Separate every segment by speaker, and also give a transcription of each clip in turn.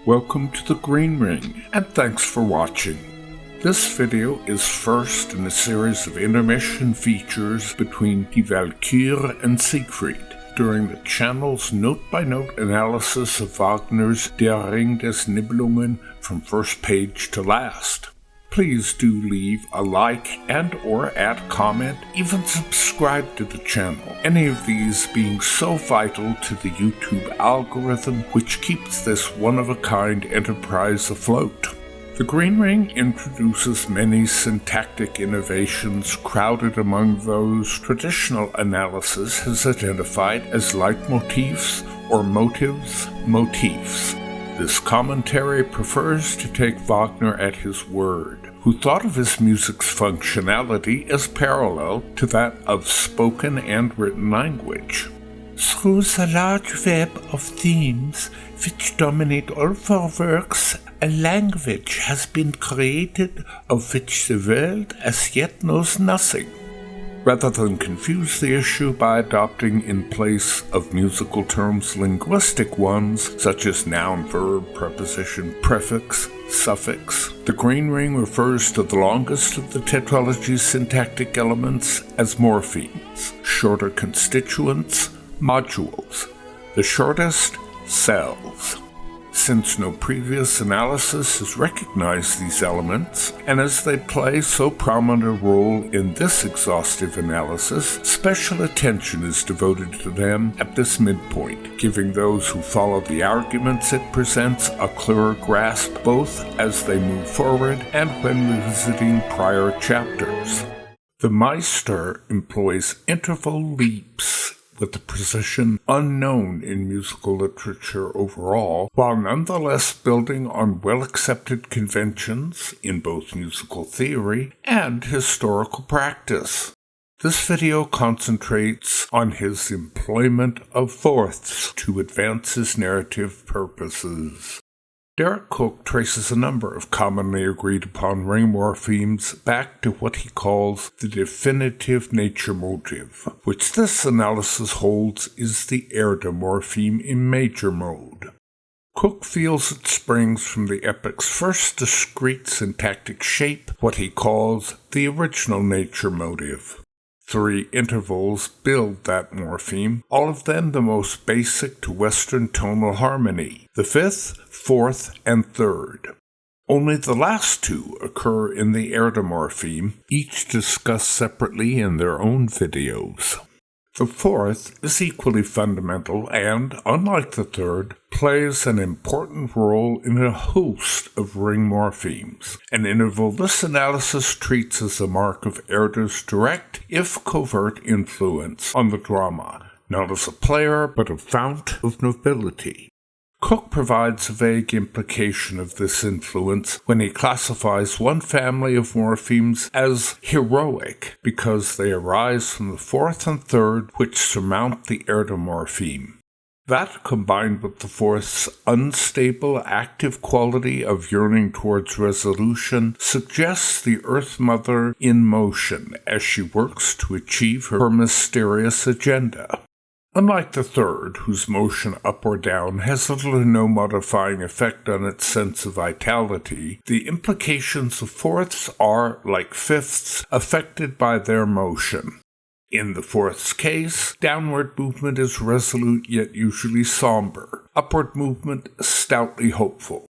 Speaker 1: Welcome to the Green Ring, and thanks for watching. This video is first in a series of intermission features between Die Walküre and Siegfried, during the channel's note-by-note analysis of Wagner's Der Ring des Nibelungen from first page to last. Please do leave a like and or add comment, even subscribe to the channel, any of these being so vital to the YouTube algorithm which keeps this one-of-a-kind enterprise afloat. The Green Ring introduces many syntactic innovations crowded among those traditional analysis has identified as leitmotifs or motifs. This commentary prefers to take Wagner at his word, who thought of his music's functionality as parallel to that of spoken and written language. Through the large web of themes which dominate all four works, a language has been created of which the world as yet knows nothing. Rather than confuse the issue by adopting in place of musical terms linguistic ones, such as noun, verb, preposition, prefix, suffix, the Green Ring refers to the longest of the tetralogy's syntactic elements as morphemes, shorter constituents, modules, the shortest, cells. Since no previous analysis has recognized these elements, and as they play so prominent a role in this exhaustive analysis, special attention is devoted to them at this midpoint, giving those who follow the arguments it presents a clearer grasp both as they move forward and when revisiting prior chapters. The Meister employs interval leaps with a precision unknown in musical literature overall, while nonetheless building on well-accepted conventions in both musical theory and historical practice. This video concentrates on his employment of fourths to advance his narrative purposes. Derek Cook traces a number of commonly agreed-upon ring morphemes back to what he calls the definitive nature motive, which this analysis holds is the Erde morpheme in major mode. Cook feels it springs from the epic's first discrete syntactic shape, what he calls the original nature motive. 3 intervals build that morpheme, all of them the most basic to Western tonal harmony, the 5th, 4th, and 3rd. Only the last 2 occur in the Erde morpheme, each discussed separately in their own videos. The 4th is equally fundamental and, unlike the 3rd, plays an important role in a host of ring morphemes, an interval this analysis treats as a mark of Erde's direct, if covert, influence on the drama, not as a player but a fount of nobility. Cook provides a vague implication of this influence when he classifies one family of morphemes as heroic because they arise from the 4th and 3rd which surmount the Erde morpheme. That, combined with the 4th's unstable, active quality of yearning towards resolution, suggests the Earth Mother in motion as she works to achieve her mysterious agenda. Unlike the 3rd, whose motion up or down has little or no modifying effect on its sense of vitality, the implications of 4ths are, like 5ths, affected by their motion. In the 4th's case, downward movement is resolute yet usually somber, upward movement stoutly hopeful.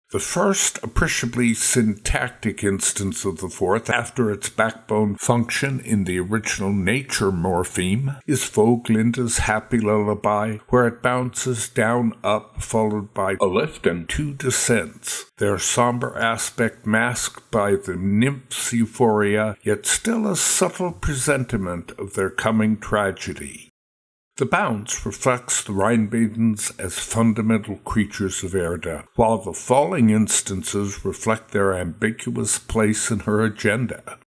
Speaker 1: The first appreciably syntactic instance of the 4th after its backbone function in the original nature morpheme is Woglinde's Happy Lullaby, where it bounces down up followed by a lift and 2 descents, their somber aspect masked by the nymph's euphoria, yet still a subtle presentiment of their coming tragedy. The bounce reflects the Rheinmaidens as fundamental creatures of Erde, while the falling instances reflect their ambiguous place in her agenda.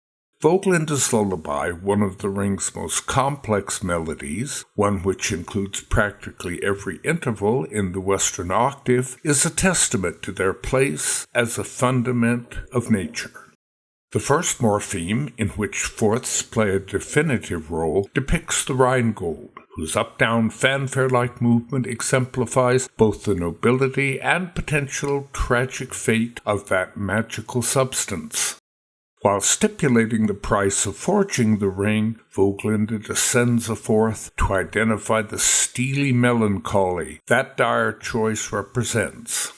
Speaker 1: Woglinde's Lullaby, one of the ring's most complex melodies, one which includes practically every interval in the Western octave, is a testament to their place as a fundament of nature. The first morpheme, in which fourths play a definitive role, depicts the Rheingold, whose up-down fanfare-like movement exemplifies both the nobility and potential tragic fate of that magical substance. While stipulating the price of forging the ring, Vogelinde descends a fourth to identify the steely melancholy that dire choice represents.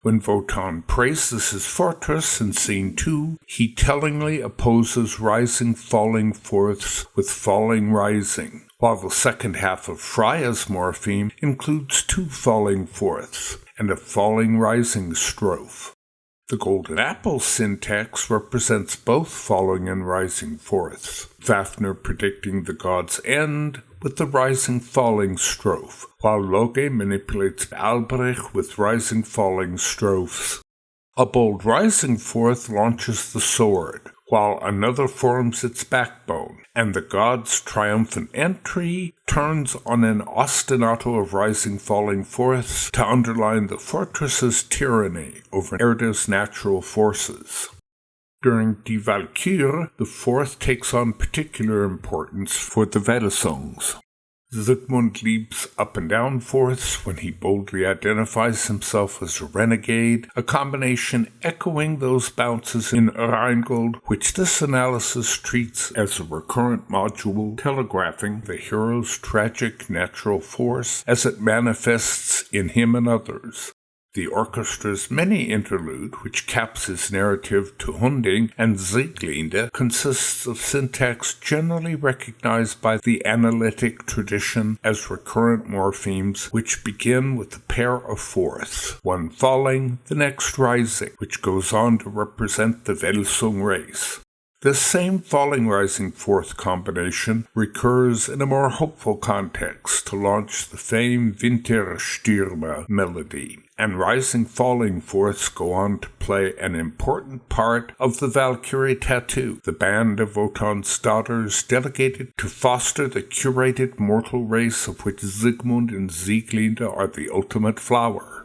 Speaker 1: When Wotan praises his fortress in Scene 2, he tellingly opposes rising-falling fourths with falling-rising, while the second half of Freya's morpheme includes 2 falling fourths and a falling-rising strophe. The Golden Apple syntax represents both falling and rising fourths, Wagner predicting the god's end with the rising-falling strophe, while Loge manipulates Albrecht with rising-falling strophes. A bold rising fourth launches the sword, while another forms its backbone, and the god's triumphant entry turns on an ostinato of rising-falling fourths to underline the fortress's tyranny over Erda's natural forces. During Die Walküre, the fourth takes on particular importance for the Welsongs. Sigmund leaps up and down fourths when he boldly identifies himself as a renegade, a combination echoing those bounces in Rheingold, which this analysis treats as a recurrent module telegraphing the hero's tragic natural force as it manifests in him and others. The orchestra's mini-interlude, which caps his narrative to Hunding and Sieglinde, consists of syntax generally recognized by the analytic tradition as recurrent morphemes, which begin with a pair of fourths, one falling, the next rising, which goes on to represent the Welsung race. This same falling-rising fourth combination recurs in a more hopeful context to launch the famed Winterstürme melody, and rising-falling fourths go on to play an important part of the Valkyrie tattoo, the band of Wotan's daughters delegated to foster the curated mortal race of which Sigmund and Sieglinde are the ultimate flower.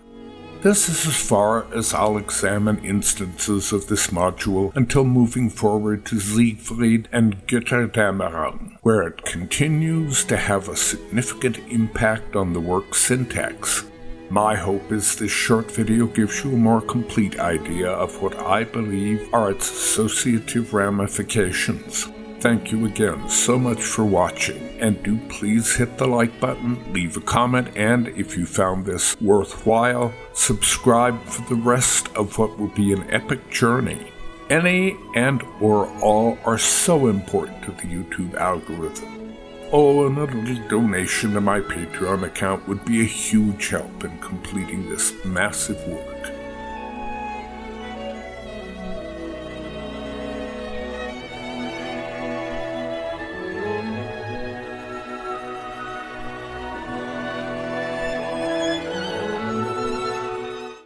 Speaker 1: This is as far as I'll examine instances of this module until moving forward to Siegfried and Götterdämmerung, where it continues to have a significant impact on the work's syntax. My hope is this short video gives you a more complete idea of what I believe are its associative ramifications. Thank you again so much for watching, and do please hit the like button, leave a comment, and if you found this worthwhile, subscribe for the rest of what will be an epic journey. Any and or all are so important to the YouTube algorithm. Oh, and a little donation to my Patreon account would be a huge help in completing this massive work.